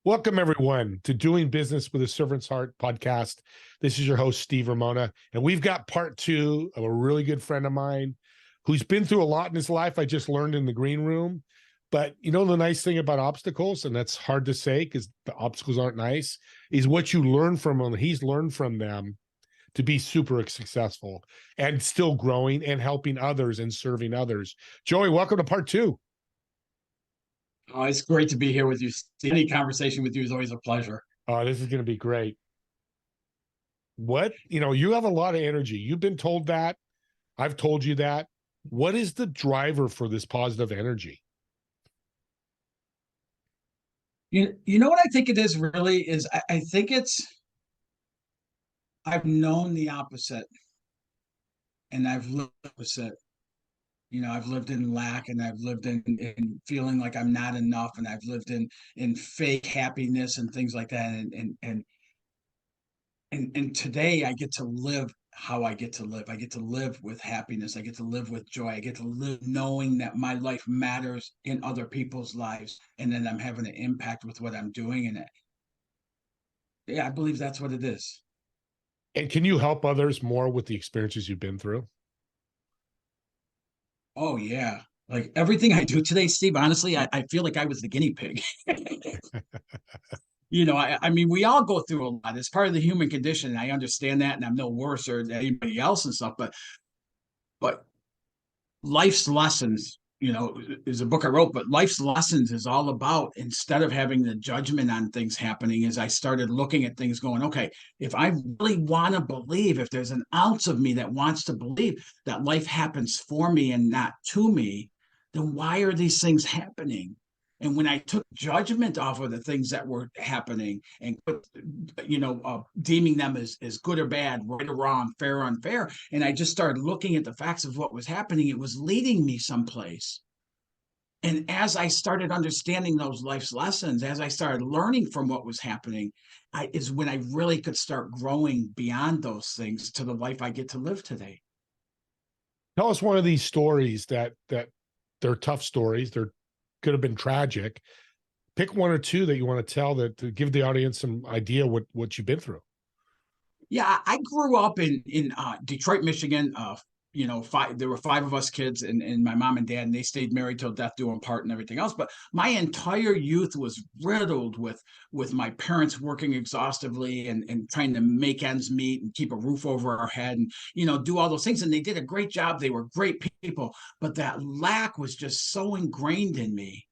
Welcome, everyone, to Doing Business with a Servant's Heart podcast. This is your host, Steve Ramona, and we've got part two of a really good friend of mine who's been through a lot in his life. I just learned in the green room. But you know, the nice thing about obstacles, and that's hard to say because the obstacles aren't nice, is what you learn from them. He's learned from them to be super successful and still growing and helping others and serving others. Joey, welcome to part two. Oh, it's great to be here with you. Any conversation with you is always a pleasure. Oh, this is going to be great. You have a lot of energy. You've been told that. I've told you that. What is the driver for this positive energy? You know what I think it is really is I think I've known the opposite and I've lived the opposite. I've lived in lack and I've lived in feeling like I'm not enough, and I've lived in fake happiness and things like that. And today I get to live how I get to live. I get to live with happiness. I get to live with joy. I get to live knowing that my life matters in other people's lives, and then I'm having an impact with what I'm doing. And yeah, I believe that's what it is. And can you help others more with the experiences you've been through? Oh yeah. Like everything I do today, Steve, honestly, I feel like I was the guinea pig. I mean, we all go through a lot. It's part of the human condition. And I understand that, and I'm no worse or anybody else and stuff, but life's lessons, is a book I wrote, but life's lessons is all about, instead of having the judgment on things happening, is I started looking at things going, okay, if I really want to believe, if there's an ounce of me that wants to believe that life happens for me and not to me, then why are these things happening? And when I took judgment off of the things that were happening and deeming them as good or bad, right or wrong, fair or unfair, and I just started looking at the facts of what was happening, it was leading me someplace. And as I started understanding those life's lessons, as I started learning from what was happening, is when I really could start growing beyond those things to the life I get to live today. Tell us one of these stories that they're tough stories. They're could have been tragic. Pick one or two that you want to tell that to give the audience some idea what you've been through. Yeah, I grew up in Detroit, Michigan. There were five of us kids, and my mom and dad, and they stayed married till death do them part and everything else. But my entire youth was riddled with my parents working exhaustively and trying to make ends meet and keep a roof over our head and do all those things. And they did a great job. They were great people, but that lack was just so ingrained in me.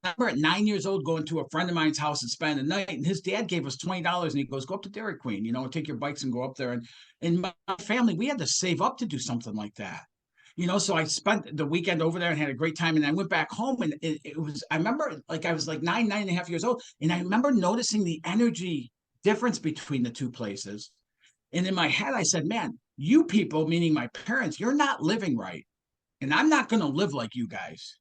I remember at 9 years old going to a friend of mine's house and spending the night, and his dad gave us $20, and he goes, "Go up to Dairy Queen, and take your bikes and go up there." And in my family, we had to save up to do something like that. So I spent the weekend over there and had a great time. And I went back home, and it was, I remember, like, I was like 9.5 years old, and I remember noticing the energy difference between the two places. And in my head, I said, "Man, you people," meaning my parents, "you're not living right, and I'm not going to live like you guys."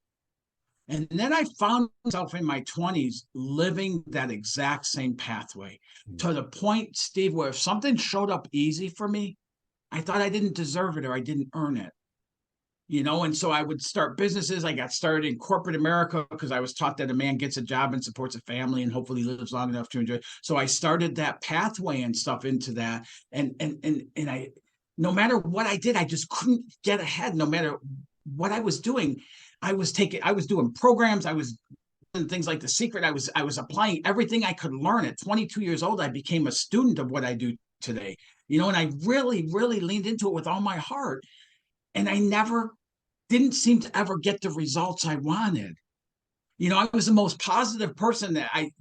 And then I found myself in my 20s living that exact same pathway, to the point, Steve, where if something showed up easy for me, I thought I didn't deserve it or I didn't earn it. And so I would start businesses. I got started in corporate America because I was taught that a man gets a job and supports a family and hopefully lives long enough to enjoy it. So I started that pathway and stuff into that. And I, no matter what I did, I just couldn't get ahead. No matter what I was doing, I was doing programs. I was doing things like The Secret. I was applying everything I could learn. At 22 years old, I became a student of what I do today. And I really, really leaned into it with all my heart. And I never didn't seem to ever get the results I wanted. I was the most positive person that I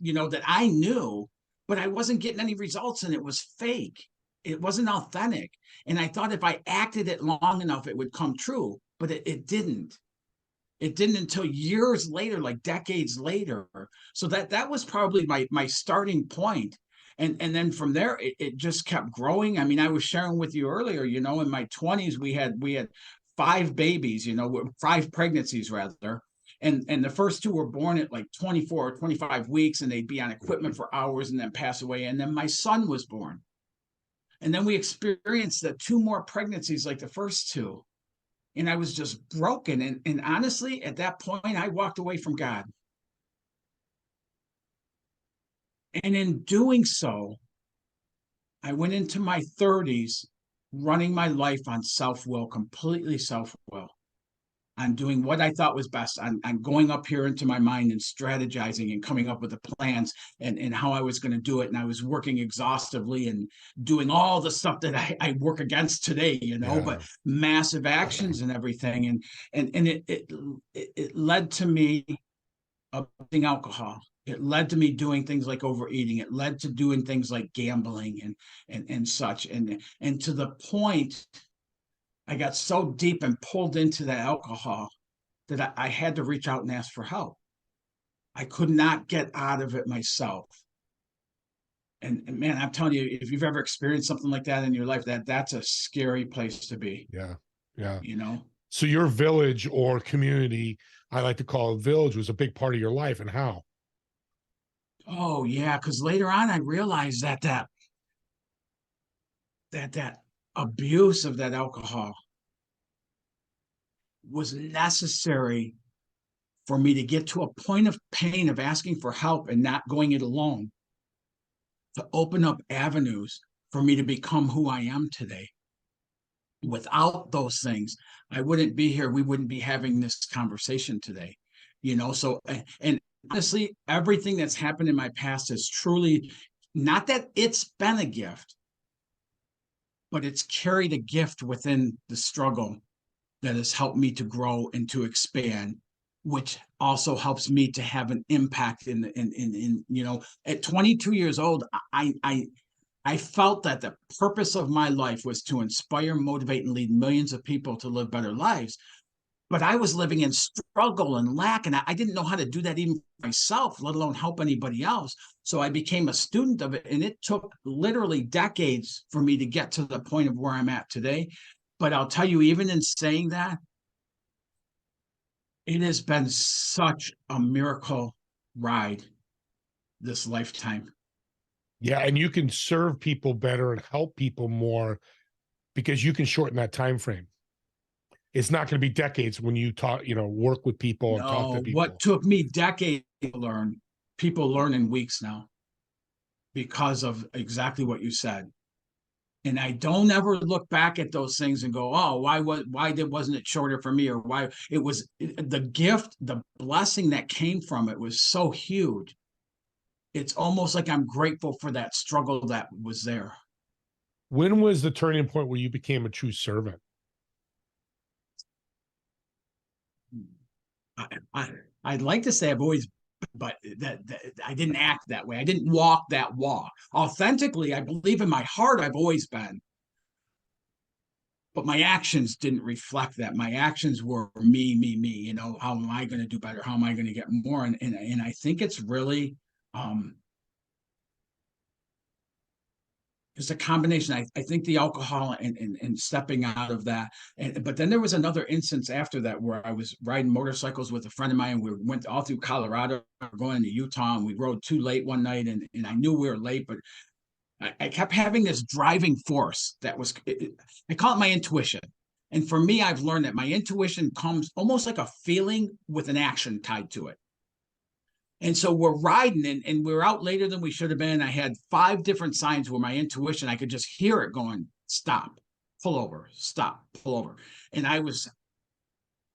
knew, but I wasn't getting any results, and it was fake. It wasn't authentic. And I thought if I acted it long enough, it would come true, but it didn't. It didn't until years later, like decades later. So that was probably my starting point. And then from there, it just kept growing. I mean, I was sharing with you earlier, in my 20s, we had five babies, five pregnancies rather. And the first two were born at like 24 or 25 weeks, and they'd be on equipment for hours and then pass away. And then my son was born. And then we experienced the two more pregnancies like the first two. And I was just broken. And honestly, at that point, I walked away from God. And in doing so, I went into my 30s running my life on self-will, completely self-will, on doing what I thought was best, on going up here into my mind and strategizing and coming up with the plans and how I was going to do it. And I was working exhaustively and doing all the stuff that I work against today, but massive actions and everything. And it led to me abusing alcohol. It led to me doing things like overeating. It led to doing things like gambling and such. And to the point, I got so deep and pulled into that alcohol that I had to reach out and ask for help. I could not get out of it myself. And man, I'm telling you, if you've ever experienced something like that in your life, that's a scary place to be. Yeah. Yeah. So your village or community, I like to call it village, was a big part of your life, and how? Oh yeah, because later on I realized that abuse of that alcohol was necessary for me to get to a point of pain of asking for help and not going it alone, to open up avenues for me to become who I am today. Without those things, I wouldn't be here. We wouldn't be having this conversation today. So, and honestly, everything that's happened in my past is truly, not that it's been a gift, but it's carried a gift within the struggle that has helped me to grow and to expand, which also helps me to have an impact in at 22 years old, I felt that the purpose of my life was to inspire, motivate, and lead millions of people to live better lives. But I was living in struggle and lack, and I didn't know how to do that even myself, let alone help anybody else. So I became a student of it, and it took literally decades for me to get to the point of where I'm at today. But I'll tell you, even in saying that, it has been such a miracle ride this lifetime. Yeah, and you can serve people better and help people more because you can shorten that time frame. It's not going to be decades when you work with people and talk to people. What took me decades to learn, people learn in weeks now because of exactly what you said. And I don't ever look back at those things and go, oh, wasn't it shorter for me, or why it was the gift, the blessing that came from it was so huge. It's almost like I'm grateful for that struggle that was there. When was the turning point where you became a true servant? I'd like to say I've always, but that I didn't act that way. I didn't walk that walk. Authentically, I believe in my heart I've always been. But my actions didn't reflect that. My actions were me. How am I going to do better? How am I going to get more? And I think it's really it's a combination. I think the alcohol and stepping out of that. But then there was another instance after that where I was riding motorcycles with a friend of mine. And we went all through Colorado, going into Utah, and we rode too late one night. And I knew we were late, but I kept having this driving force that was, I call it my intuition. And for me, I've learned that my intuition comes almost like a feeling with an action tied to it. And so we're riding and we're out later than we should have been. I had 5 different signs where my intuition, I could just hear it going, stop, pull over, stop, pull over. And I was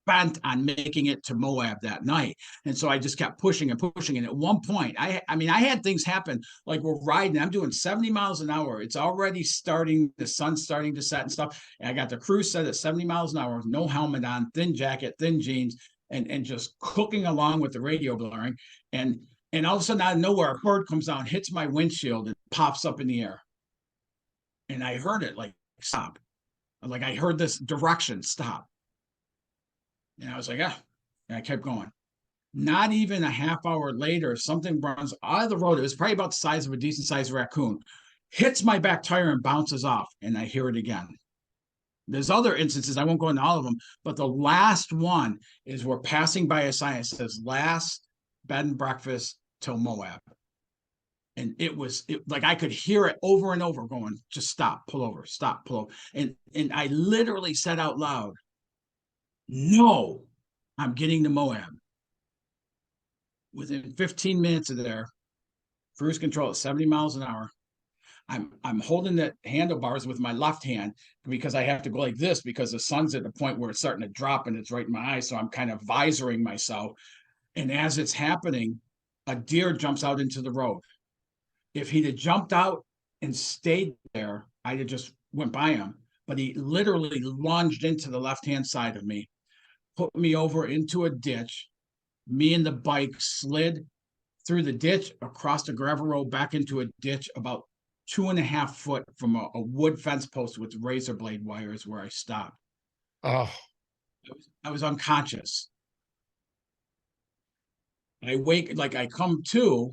bent on making it to Moab that night. And so I just kept pushing and pushing. And at one point, I had things happen, like we're riding, I'm doing 70 miles an hour. It's already starting, the sun's starting to set and stuff. And I got the cruise set at 70 miles an hour, no helmet on, thin jacket, thin jeans, and just cooking along with the radio blaring. And all of a sudden, out of nowhere, a bird comes down, hits my windshield, and pops up in the air. And I heard it like, stop. Like I heard this direction, stop. And I was like, and I kept going. Not even a half hour later, something runs out of the road. It was probably about the size of a decent sized raccoon, hits my back tire and bounces off. And I hear it again. There's other instances, I won't go into all of them, but the last one is we're passing by a sign that says last bed and breakfast till Moab. And it was like I could hear it over and over going, just stop, pull over, stop, pull over. And I literally said out loud, no, I'm getting to Moab. Within 15 minutes of there, cruise control at 70 miles an hour. I'm holding the handlebars with my left hand because I have to go like this because the sun's at the point where it's starting to drop and it's right in my eyes. So I'm kind of visoring myself. And as it's happening, a deer jumps out into the road. If he'd have jumped out and stayed there, I'd have just went by him. But he literally lunged into the left-hand side of me, put me over into a ditch. Me and the bike slid through the ditch, across the gravel road, back into a ditch about 2.5 foot from a wood fence post with razor blade wires where I stopped. Oh, I was unconscious. I wake, like I come to,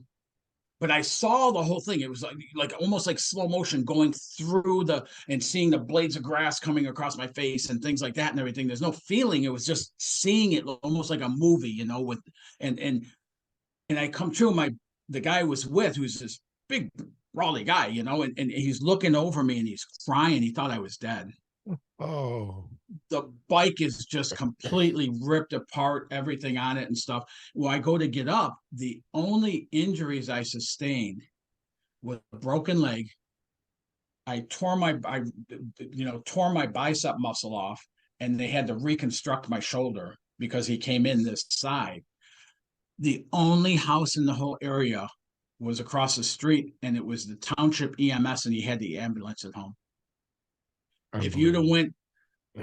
but I saw the whole thing. It was like almost like slow motion going through and seeing the blades of grass coming across my face and things like that and everything. There's no feeling. It was just seeing it almost like a movie, you know, with and I come to the guy I was with, who's this big brawly guy, you know, and he's looking over me and he's crying. He thought I was dead. oh, The bike is just completely ripped apart, everything on it and stuff. When I go to get up, the only injuries I sustained was a broken leg. I tore my bicep muscle off, and they had to reconstruct my shoulder because he came in this side. The only house in the whole area was across the street, and it was the township EMS, and he had the ambulance at home. If you'd have went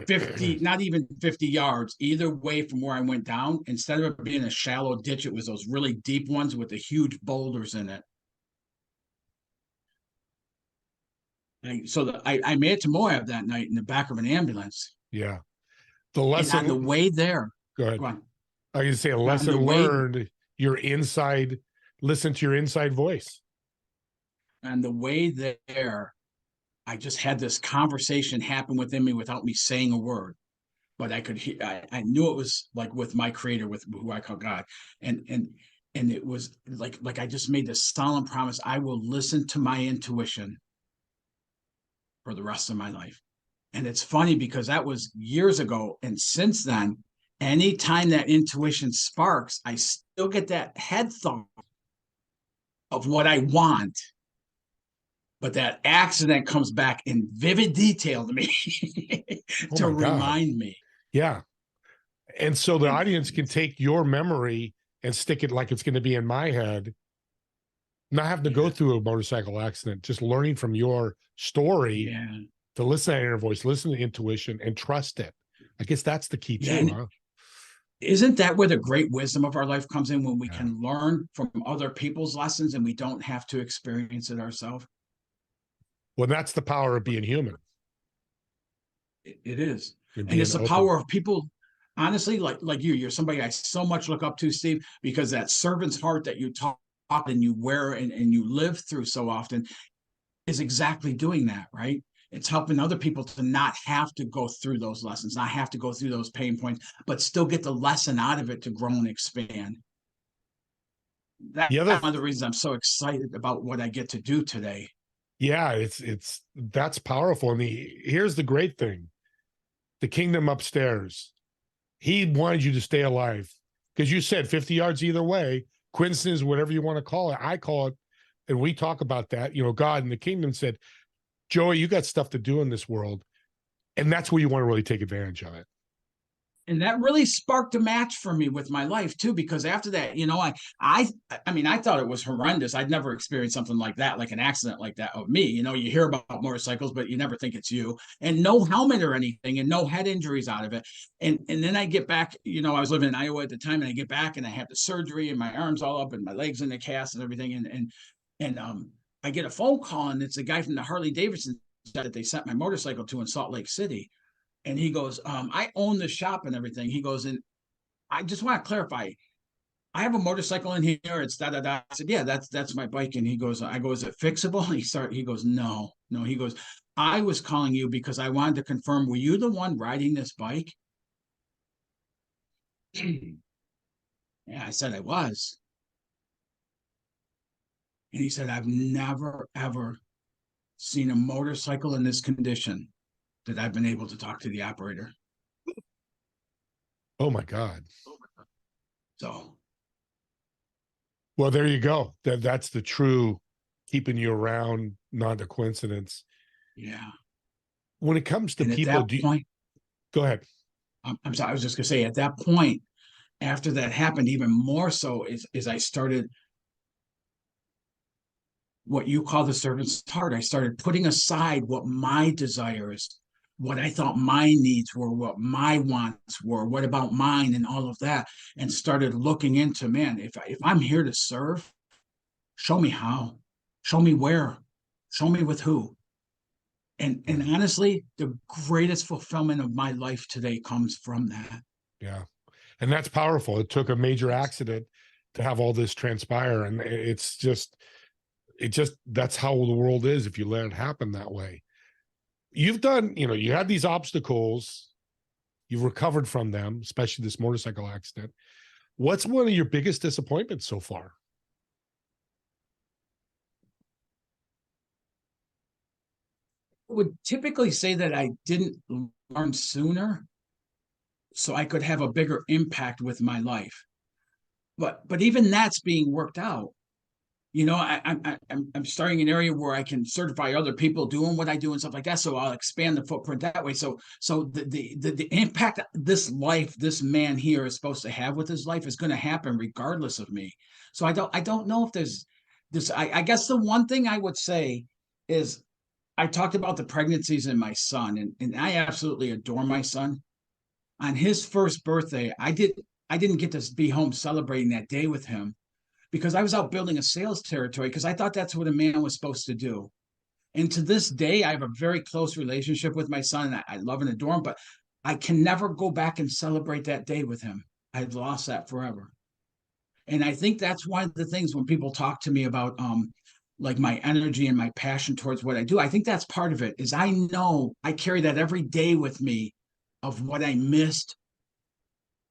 50, not even 50 yards either way from where I went down, instead of it being a shallow ditch, it was those really deep ones with the huge boulders in it. I made it to Moab that night in the back of an ambulance. yeah. The lesson and on the way there, go ahead. Go on. I can say a lesson learned, your inside, listen to your inside voice. On the way there, I just had this conversation happen within me without me saying a word, but I could hear. I knew it was like with my Creator, with who I call God, and it was like I just made this solemn promise: I will listen to my intuition for the rest of my life. And it's funny because that was years ago, and since then, anytime that intuition sparks, I still get that head thought of what I want. But that accident comes back in vivid detail to me to remind me. Yeah. And so the audience can take your memory and stick it like it's going to be in my head, not having to go through a motorcycle accident, just learning from your story to listen to inner voice, listen to intuition, and trust it. I guess that's the key too, huh? Isn't that where the great wisdom of our life comes in, when we can learn from other people's lessons and we don't have to experience it ourselves? Well, that's the power of being human. It is. And it's the power of people, honestly, like you're somebody I so much look up to, Steve, because that servant's heart that you talk and you wear and you live through so often is exactly doing that, right? It's helping other people to not have to go through those lessons, not have to go through those pain points, but still get the lesson out of it to grow and expand. That's one of the reasons I'm so excited about what I get to do today. Yeah, that's powerful. And here's the great thing. The kingdom upstairs, he wanted you to stay alive, because you said 50 yards either way, coincidence, whatever you want to call it. I call it, and we talk about that, you know, God and the kingdom said, Joey, you got stuff to do in this world. And that's where you want to really take advantage of it. And that really sparked a match for me with my life too, because after that, you know, I mean, I thought it was horrendous. I'd never experienced something like that, like an accident like that of me. You know, you hear about motorcycles, but you never think it's you. And no helmet or anything, and no head injuries out of it. And then I get back, you know, I was living in Iowa at the time, and I get back and I have the surgery and my arms all up and my legs in the cast and everything. And I get a phone call, and it's a guy from the Harley Davidson that they sent my motorcycle to in Salt Lake City. And he goes, I own the shop and everything. He goes, and I just want to clarify, I have a motorcycle in here. It's da da da. I said, yeah, that's my bike. And he goes, I go, is it fixable? And he goes, no. He goes, I was calling you because I wanted to confirm, were you the one riding this bike? Yeah, I said I was. And he said, I've never, ever seen a motorcycle in this condition that I've been able to talk to the operator. Oh my God. So. Well, there you go. That's the true keeping you around, not a coincidence. Yeah. When it comes to And at people, that point, go ahead. I'm sorry, I was just gonna say at that point, after that happened, even more so is I started what you call the servant's heart. I started putting aside what my desires, what I thought my needs were, what my wants were, what about mine, and all of that, and started looking into, man, if I'm here to serve, show me how, show me where, show me with who. And honestly, the greatest fulfillment of my life today comes from that. Yeah. And that's powerful. It took a major accident to have all this transpire. And that's how the world is if you let it happen that way. You've done, you had these obstacles, you've recovered from them, especially this motorcycle accident. What's one of your biggest disappointments so far? Would typically say that I didn't learn sooner so I could have a bigger impact with my life. But even that's being worked out. I'm starting an area where I can certify other people doing what I do and stuff like that. So I'll expand the footprint that way. So the impact this man here is supposed to have with his life is going to happen regardless of me. So I don't know if there's this. I guess the one thing I would say is I talked about the pregnancies in my son, and I absolutely adore my son. On his first birthday, I didn't get to be home celebrating that day with him because I was out building a sales territory because I thought that's what a man was supposed to do. And to this day, I have a very close relationship with my son, and I love and adore him, but I can never go back and celebrate that day with him. I've lost that forever. And I think that's one of the things when people talk to me about like my energy and my passion towards what I do, I think that's part of it is I know I carry that every day with me of what I missed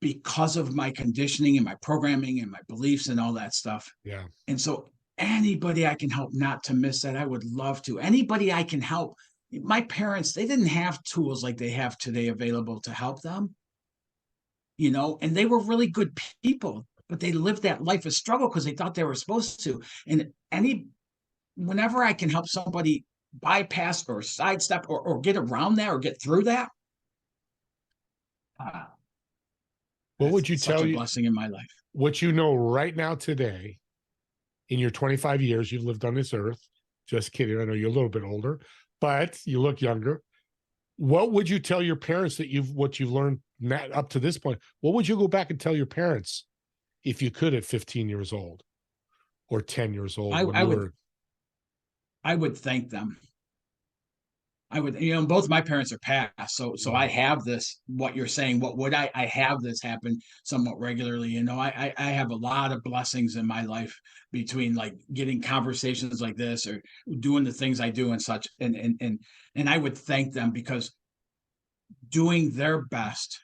because of my conditioning and my programming and my beliefs and all that stuff. Yeah. And so anybody I can help not to miss that, I would love to. Anybody I can help. My parents, they didn't have tools like they have today available to help them, and they were really good people, but they lived that life of struggle because they thought they were supposed to. And whenever I can help somebody bypass or sidestep or get around that or get through that, what would you such tell a you blessing in my life? What you know right now today, in your 25 years you've lived on this earth? Just kidding. I know you're a little bit older, but you look younger. What would you tell your parents what you've learned up to this point? What would you go back and tell your parents if you could at 15 years old or 10 years old? I would thank them. I would, both my parents are passed. So I have this, what you're saying, what would I have this happen somewhat regularly. I have a lot of blessings in my life between like getting conversations like this or doing the things I do and such. And I would thank them because doing their best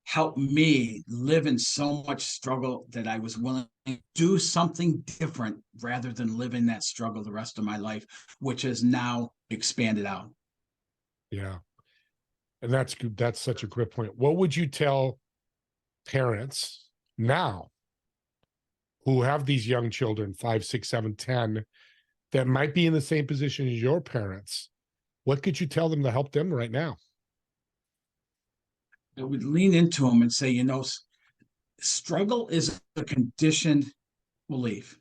helped me live in so much struggle that I was willing to do something different rather than live in that struggle the rest of my life, which has now expanded out. Yeah. And that's such a great point. What would you tell parents now who have these young children, 5, 6, 7, 10, that might be in the same position as your parents? What could you tell them to help them right now? I would lean into them and say, struggle is a conditioned belief.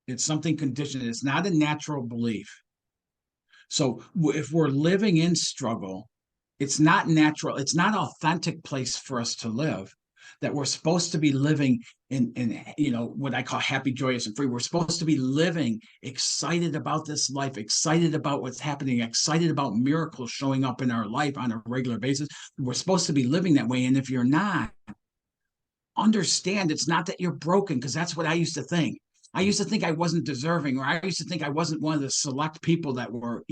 It's something conditioned. It's not a natural belief. So if we're living in struggle, it's not natural. It's not an authentic place for us to live. That we're supposed to be living in what I call happy, joyous, and free. We're supposed to be living excited about this life, excited about what's happening, excited about miracles showing up in our life on a regular basis. We're supposed to be living that way. And if you're not, understand it's not that you're broken, because that's what I used to think. I used to think I wasn't deserving, or I used to think I wasn't one of the select people that were,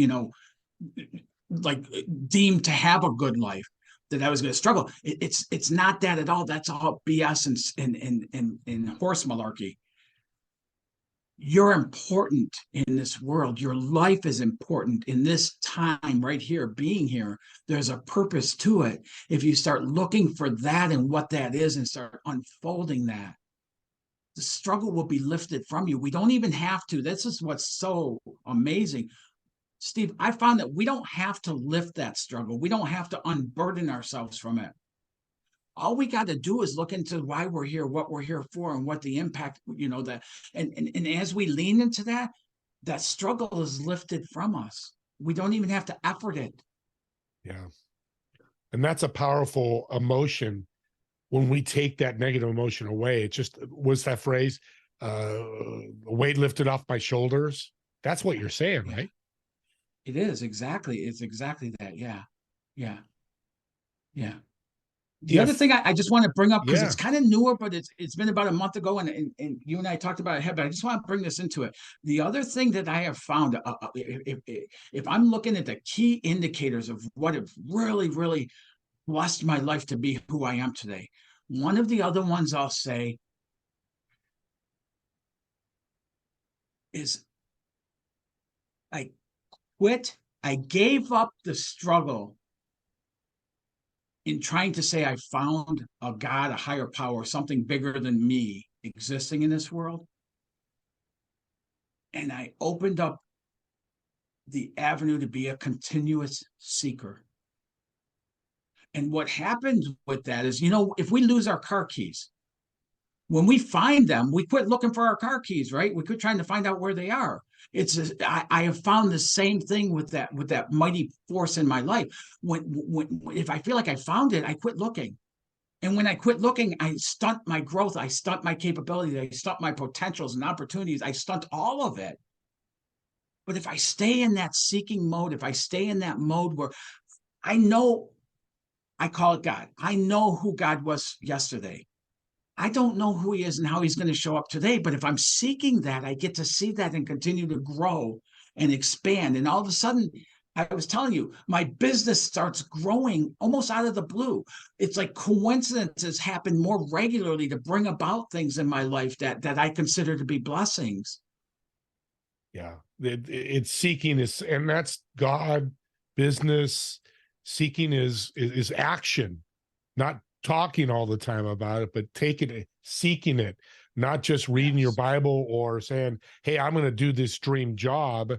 like deemed to have a good life, that I was going to struggle. It's not that at all. That's all BS and horse malarkey. You're important in this world. Your life is important in this time right here, being here. There's a purpose to it. If you start looking for that and what that is and start unfolding that, the struggle will be lifted from you. We don't even have to. This is what's so amazing. Steve, I found that we don't have to lift that struggle. We don't have to unburden ourselves from it. All we got to do is look into why we're here, what we're here for, and what the impact, that, and as we lean into that, that struggle is lifted from us. We don't even have to effort it. Yeah. And that's a powerful emotion. When we take that negative emotion away, it just was that phrase, weight lifted off my shoulders. That's what you're saying, right? It is exactly. It's exactly that. Yeah. Yeah. Yeah. The other thing I just want to bring up, because it's kind of newer, but it's been about a month ago, and you and I talked about it ahead, but I just want to bring this into it. The other thing that I have found, if I'm looking at the key indicators of what have really, really blessed my life to be who I am today, one of the other ones I'll say is I gave up the struggle in trying to say I found a God, a higher power, something bigger than me existing in this world. And I opened up the avenue to be a continuous seeker. And what happened with that is, if we lose our car keys, when we find them, we quit looking for our car keys, right? We quit trying to find out where they are. I have found the same thing with that mighty force in my life. If I feel like I found it, I quit looking. And when I quit looking, I stunt my growth. I stunt my capabilities. I stunt my potentials and opportunities. I stunt all of it. But if I stay in that seeking mode, if I stay in that mode where I know, I call it God. I know who God was yesterday. I don't know who he is and how he's going to show up today. But if I'm seeking that, I get to see that and continue to grow and expand. And all of a sudden, I was telling you, my business starts growing almost out of the blue. It's like coincidences happen more regularly to bring about things in my life that I consider to be blessings. Yeah. It's seeking is, and that's God, business. Seeking is action, not talking all the time about it, but taking it, seeking it, not just reading your Bible or saying, hey, I'm going to do this dream job.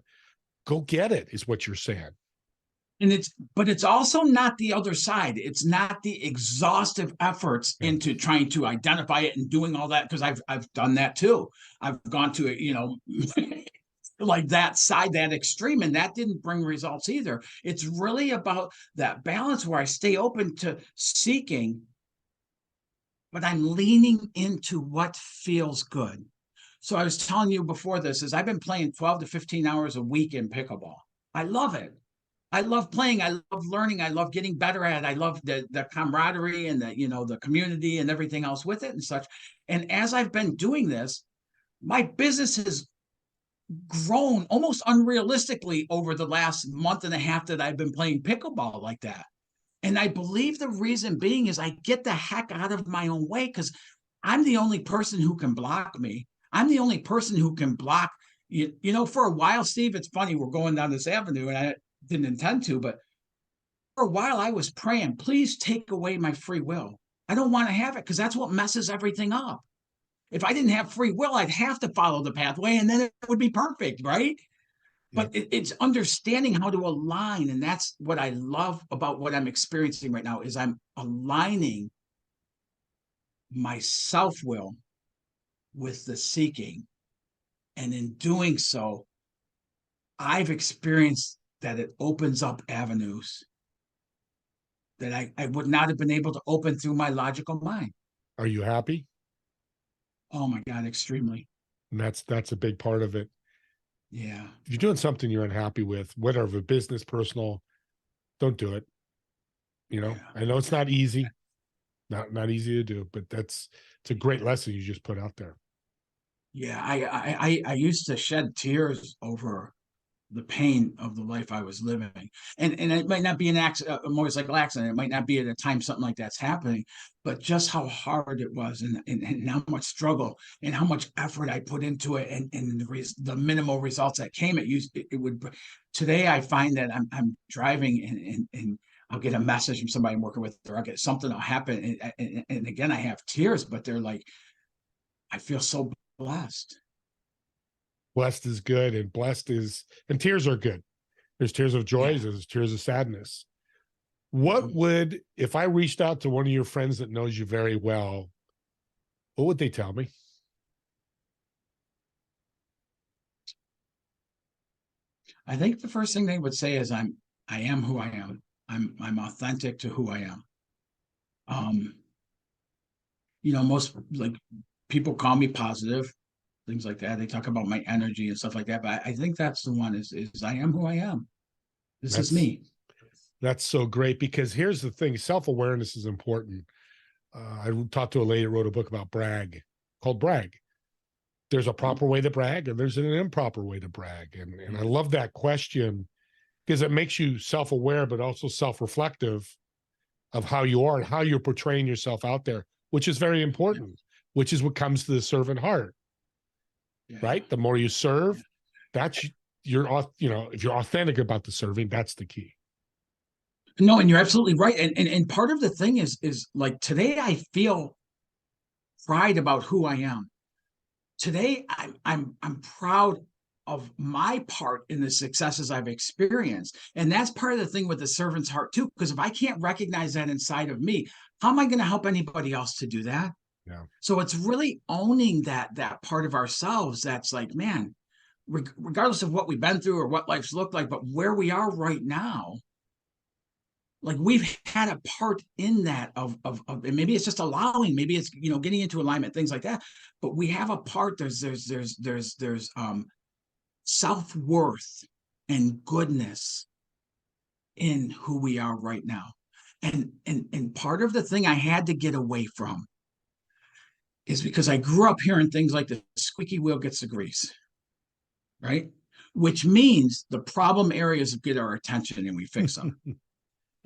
Go get it, is what you're saying. And it's also not the other side. It's not the exhaustive efforts into trying to identify it and doing all that, because I've done that too. I've gone to like that side, that extreme, and that didn't bring results either. It's really about that balance where I stay open to seeking, but I'm leaning into what feels good. So I was telling you before this, is I've been playing 12 to 15 hours a week in pickleball. I love it. I love playing. I love learning. I love getting better at it. I love the camaraderie and the community and everything else with it and such. And as I've been doing this, my business has grown almost unrealistically over the last month and a half that I've been playing pickleball like that. And I believe the reason being is I get the heck out of my own way, because I'm the only person who can block me. I'm the only person who can block, for a while, Steve, it's funny, we're going down this avenue and I didn't intend to, but for a while I was praying, please take away my free will. I don't want to have it, because that's what messes everything up. If I didn't have free will, I'd have to follow the pathway and then it would be perfect, right? But it's understanding how to align. And that's what I love about what I'm experiencing right now, is I'm aligning my self-will with the seeking. And in doing so, I've experienced that it opens up avenues that I would not have been able to open through my logical mind. Are you happy? Oh my God, extremely. And that's a big part of it. Yeah. If you're doing something you're unhappy with, whatever, business, personal, don't do it. I know it's not easy, not easy to do, but it's a great lesson you just put out there. Yeah, I used to shed tears over the pain of the life I was living, and it might not be an accident, a motorcycle accident. It might not be at a time something like that's happening, but just how hard it was, and how much struggle and how much effort I put into it, and the minimal results that came. It would. Today, I find that I'm driving and I'll get a message from somebody I'm working with, or I'll get something will happen, and again I have tears, but they're like, I feel so blessed. Blessed is good, and and tears are good. There's tears of joy, Yeah. there's tears of sadness. What would, if I reached out to one of your friends that knows you very well, what would they tell me? I think the first thing they would say is I am who I am. I'm authentic to who I am. Um, most like people call me positive, things like that. They talk about my energy and stuff like that. But I think that's the one is I am who I am. This is That's me. that's so great, because here's the thing: self-awareness is important. I talked to a lady that wrote a book about called Brag. There's a proper way to brag, and there's an improper way to brag. And I love that question, because it makes you self-aware, but also self-reflective of how you are and how you're portraying yourself out there, which is very important, which is what comes to the servant heart, Yeah. right? The more you serve, that's if you're authentic about the serving, that's the key. No, and you're absolutely right. And part of the thing is like today I feel pride about who I am. Today I'm proud of my part in the successes I've experienced. And that's part of the thing with the servant's heart too, because if I can't recognize that inside of me, how am I going to help anybody else to do that? Yeah. So it's really owning that part of ourselves that's like, man, regardless of what we've been through or what life's looked like, but where we are right now, like we've had a part in that and maybe it's just allowing, maybe it's getting into alignment, things like that, but we have a part. There's self-worth and goodness in who we are right now. And part of the thing I had to get away from is because I grew up hearing things like the squeaky wheel gets the grease, right? Which means the problem areas get our attention and we fix them.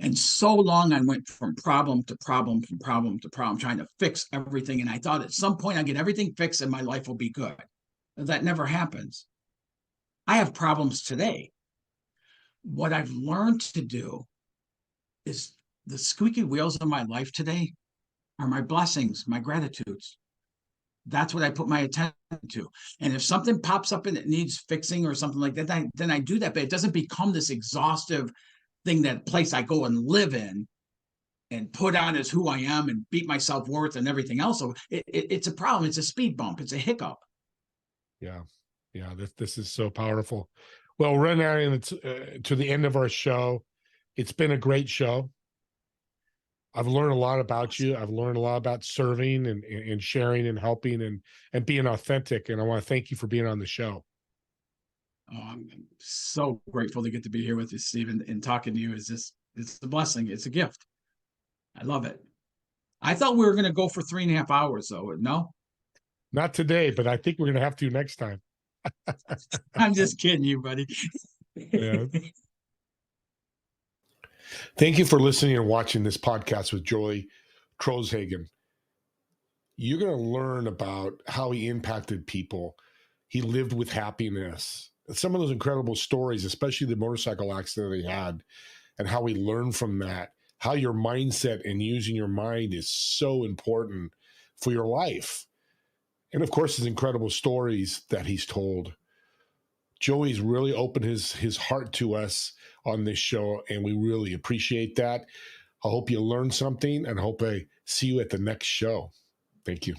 And so long I went from problem to problem, from problem to problem, trying to fix everything. And I thought at some point I get everything fixed and my life will be good. That never happens. I have problems today. What I've learned to do is the squeaky wheels of my life today are my blessings, my gratitudes. That's what I put my attention to. And if something pops up and it needs fixing or something like that, then I do that. But it doesn't become this exhaustive thing, that place I go and live in and put on as who I am and beat my self-worth and everything else. So it's a problem. It's a speed bump. It's a hiccup. Yeah. Yeah. This is so powerful. Well, we're running to the end of our show. It's been a great show. I've learned a lot about you. I've learned a lot about serving and sharing and helping and being authentic. And I want to thank you for being on the show. Oh, I'm so grateful to get to be here with you, Stephen, and talking to you. It's a blessing. It's a gift. I love it. I thought we were going to go for 3.5 hours, though. No, Not today, but I think we're going to have to next time. I'm just kidding you, buddy. Yeah. Thank you for listening and watching this podcast with Joey Trollshagen. You're going to learn about how he impacted people. He lived with happiness. Some of those incredible stories, especially the motorcycle accident he had, and how he learned from that, how your mindset and using your mind is so important for your life. And of course, his incredible stories that he's told. Joey's really opened his heart to us on this show, and we really appreciate that. I hope you learned something, and I hope I see you at the next show. Thank you.